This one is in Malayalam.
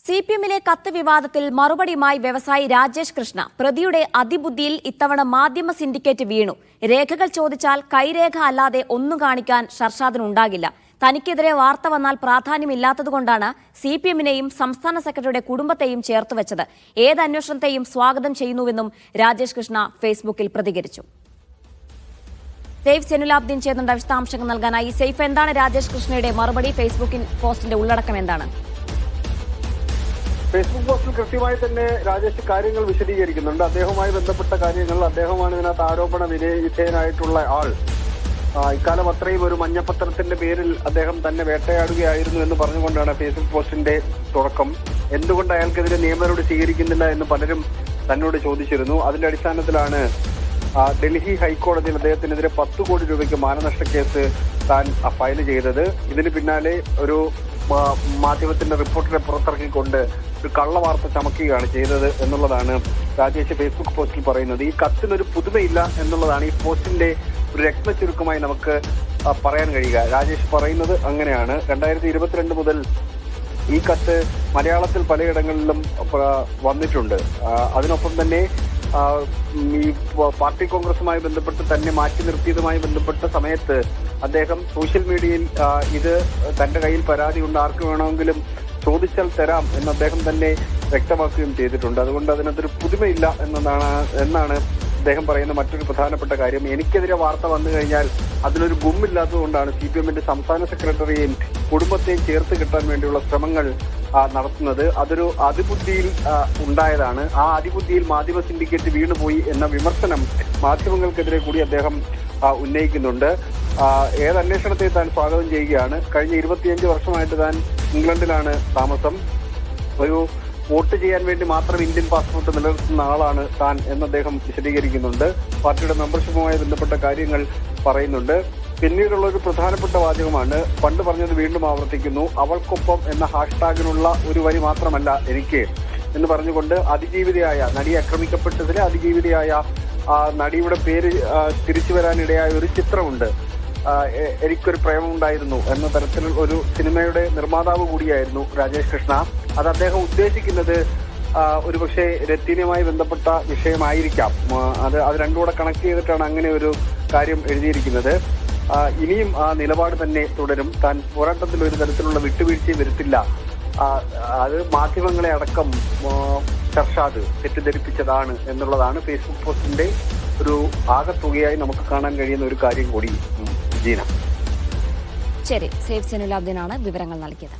സിപിഎമ്മിലെ കത്ത് വിവാദത്തിൽ മറുപടിയുമായി വ്യവസായി രാജേഷ് കൃഷ്ണ. പ്രതിയുടെ അതിബുദ്ധിയിൽ ഇത്തവണ മാധ്യമ സിൻഡിക്കേറ്റ് വീണു. രേഖകൾ ചോദിച്ചാൽ കൈരേഖ അല്ലാതെ ഒന്നും കാണിക്കാൻ ഷർഷാദിനുണ്ടാകില്ല. തനിക്കെതിരെ വാർത്ത വന്നാൽ പ്രാധാന്യമില്ലാത്തതുകൊണ്ടാണ് സിപിഎമ്മിനെയും സംസ്ഥാന സെക്രട്ടറിയുടെ കുടുംബത്തെയും ചേർത്തുവച്ചത്. ഏത് അന്വേഷണത്തെയും സ്വാഗതം ചെയ്യുന്നുവെന്നും രാജേഷ് കൃഷ്ണ ഫേസ്ബുക്കിൽ പ്രതികരിച്ചു. സെയ്ഫ് സെനുലാബ്ദീൻ ചേർന്നുണ്ട് വിശദാംശങ്ങൾ നൽകാനായി. സെയ്ഫ്, എന്താണ് രാജേഷ് കൃഷ്ണയുടെ മറുപടി? ഫേസ്ബുക്കിൽ പോസ്റ്റിന്റെ ഉള്ളടക്കം എന്താണ്? ഫേസ്ബുക്ക് പോസ്റ്റിൽ കൃത്യമായി തന്നെ രാജേഷ് കാര്യങ്ങൾ വിശദീകരിക്കുന്നുണ്ട്. അദ്ദേഹവുമായി ബന്ധപ്പെട്ട കാര്യങ്ങൾ, അദ്ദേഹമാണ് ഇതിനകത്ത് ആരോപണ വിധേയനായിട്ടുള്ള ആൾ. ഇക്കാലം അത്രയും ഒരു മഞ്ഞപ്പത്രത്തിന്റെ പേരിൽ അദ്ദേഹം തന്നെ വേട്ടയാടുകയായിരുന്നു എന്ന് പറഞ്ഞുകൊണ്ടാണ് ഫേസ്ബുക്ക് പോസ്റ്റിന്റെ തുടക്കം. എന്തുകൊണ്ട് അയാൾക്കെതിരെ നിയമ നടപടി സ്വീകരിക്കുന്നില്ല എന്ന് പലരും തന്നോട് ചോദിച്ചിരുന്നു. അതിന്റെ അടിസ്ഥാനത്തിലാണ് ഡൽഹി ഹൈക്കോടതിയിൽ അദ്ദേഹത്തിനെതിരെ 10 കോടി രൂപയ്ക്ക് മാനനഷ്ട കേസ് താൻ ഫയൽ ചെയ്തത്. ഇതിന് പിന്നാലെ ഒരു മാധ്യമത്തിന്റെ റിപ്പോർട്ടിനെ പുറത്തിറക്കിക്കൊണ്ട് ഒരു കള്ളവാർത്ത ചമക്കുകയാണ് ചെയ്തത് എന്നുള്ളതാണ് രാജേഷ് ഫേസ്ബുക്ക് പോസ്റ്റിൽ പറയുന്നത്. ഈ കത്തിനൊരു പുതുമയില്ല എന്നുള്ളതാണ് ഈ പോസ്റ്റിന്റെ ഒരു രത്ന ചുരുക്കമായി നമുക്ക് പറയാൻ കഴിയുക. രാജേഷ് പറയുന്നത് അങ്ങനെയാണ്. 2022 മുതൽ ഈ കത്ത് മലയാളത്തിൽ പലയിടങ്ങളിലും വന്നിട്ടുണ്ട്. അതിനൊപ്പം തന്നെ ഈ പാർട്ടി കോൺഗ്രസുമായി ബന്ധപ്പെട്ട് തന്നെ മാറ്റി നിർത്തിയതുമായി ബന്ധപ്പെട്ട സമയത്ത് അദ്ദേഹം സോഷ്യൽ മീഡിയയിൽ ഇത് തന്റെ കയ്യിൽ പരാതിയുണ്ട്, ആർക്ക് വേണമെങ്കിലും ചോദിച്ചാൽ തരാം എന്ന് അദ്ദേഹം തന്നെ വ്യക്തമാക്കുകയും ചെയ്തിട്ടുണ്ട്. അതുകൊണ്ട് അതിനകത്തൊരു പുതുമയില്ല എന്നാണ് അദ്ദേഹം പറയുന്ന മറ്റൊരു പ്രധാനപ്പെട്ട കാര്യം. എനിക്കെതിരെ വാർത്ത വന്നു കഴിഞ്ഞാൽ അതിലൊരു ഗുമ്മില്ലാത്തതുകൊണ്ടാണ് സിപിഎമ്മിന്റെ സംസ്ഥാന സെക്രട്ടറിയെയും കുടുംബത്തെയും ചേർത്ത് കിട്ടാൻ വേണ്ടിയുള്ള ശ്രമങ്ങൾ നടത്തുന്നത്. അതൊരു അതിബുദ്ധിയിൽ ഉണ്ടായതാണ്. ആ അതിബുദ്ധിയിൽ മാധ്യമ സിൻഡിക്കേറ്റ് വീണുപോയി എന്ന വിമർശനം മാധ്യമങ്ങൾക്കെതിരെ കൂടി അദ്ദേഹം ഉന്നയിക്കുന്നുണ്ട്. ഏത് അന്വേഷണത്തെ താൻ സ്വാഗതം ചെയ്യുകയാണ്. കഴിഞ്ഞ 25 വർഷമായിട്ട് താൻ ഇംഗ്ലണ്ടിലാണ് താമസം. ഒരു വോട്ട് ചെയ്യാൻ വേണ്ടി മാത്രം ഇന്ത്യൻ പാസ്പോർട്ട് നിലനിർത്തുന്ന ആളാണ് താൻ എന്ന് അദ്ദേഹം വിശദീകരിക്കുന്നുണ്ട്. പാർട്ടിയുടെ മെമ്പർഷിപ്പുമായി ബന്ധപ്പെട്ട കാര്യങ്ങൾ പറയുന്നുണ്ട്. പിന്നീടുള്ള ഒരു പ്രധാനപ്പെട്ട വാചകമാണ് പണ്ട് പറഞ്ഞത് വീണ്ടും ആവർത്തിക്കുന്നു, അവൾക്കൊപ്പം എന്ന ഹാഷ്ടാഗിനുള്ള ഒരു വരി മാത്രമല്ല എനിക്ക് എന്ന് പറഞ്ഞുകൊണ്ട് അതിജീവിതയായ നടി ആക്രമിക്കപ്പെട്ടതിലെ അതിജീവിതയായ നടിയുടെ പേര് തിരിച്ചു വരാനിടയായ ഒരു ചിത്രമുണ്ട്. എനിക്കൊരു പ്രേമമുണ്ടായിരുന്നു എന്ന തരത്തിൽ ഒരു സിനിമയുടെ നിർമ്മാതാവ് കൂടിയായിരുന്നു രാജേഷ് കൃഷ്ണ. അത് അദ്ദേഹം ഉദ്ദേശിക്കുന്നത് ഒരുപക്ഷെ രത്തിനുമായി ബന്ധപ്പെട്ട വിഷയമായിരിക്കാം. അത് രണ്ടും കൂടെ കണക്ട് ചെയ്തിട്ടാണ് അങ്ങനെ ഒരു കാര്യം എഴുതിയിരിക്കുന്നത്. ഇനിയും ആ നിലപാട് തന്നെ തുടരും. താൻ പോരാട്ടത്തിൽ ഒരു തരത്തിലുള്ള വിട്ടുവീഴ്ചയും വരുത്തില്ല. അത് മാധ്യമങ്ങളെ അടക്കം ഷർഷാദ് തെറ്റിദ്ധരിപ്പിച്ചതാണ് എന്നുള്ളതാണ് ഫേസ്ബുക്ക് പോസ്റ്റിന്റെ ഒരു ആകെത്തുകയായി നമുക്ക് കാണാൻ കഴിയുന്ന ഒരു കാര്യം കൂടി. ജീന, ശരി. സെയ്ഫ് സെനുലാബ്ദീനാണ് വിവരങ്ങൾ നൽകിയത്.